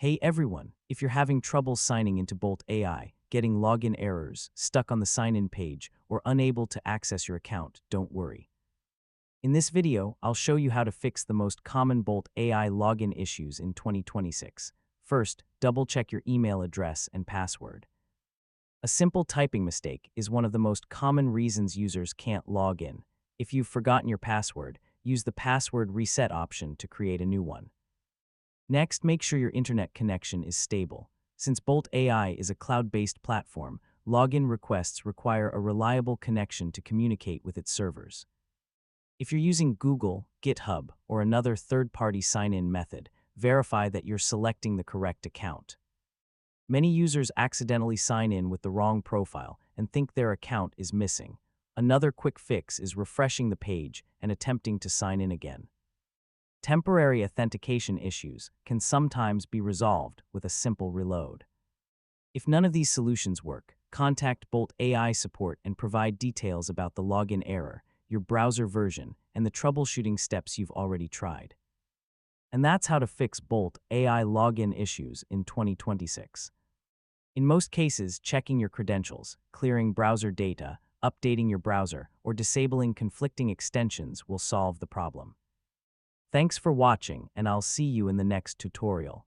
Hey everyone, if you're having trouble signing into Bolt AI, getting login errors, stuck on the sign-in page, or unable to access your account, don't worry. In this video, I'll show you how to fix the most common Bolt AI login issues in 2026. First, double-check your email address and password. A simple typing mistake is one of the most common reasons users can't log in. If you've forgotten your password, use the password reset option to create a new one. Next, make sure your internet connection is stable. Since Bolt AI is a cloud-based platform, login requests require a reliable connection to communicate with its servers. If you're using Google, GitHub, or another third-party sign-in method, verify that you're selecting the correct account. Many users accidentally sign in with the wrong profile and think their account is missing. Another quick fix is refreshing the page and attempting to sign in again. Temporary authentication issues can sometimes be resolved with a simple reload. If none of these solutions work, contact Bolt AI support and provide details about the login error, your browser version, and the troubleshooting steps you've already tried. And that's how to fix Bolt AI login issues in 2026. In most cases, checking your credentials, clearing browser data, updating your browser, or disabling conflicting extensions will solve the problem. Thanks for watching, and I'll see you in the next tutorial.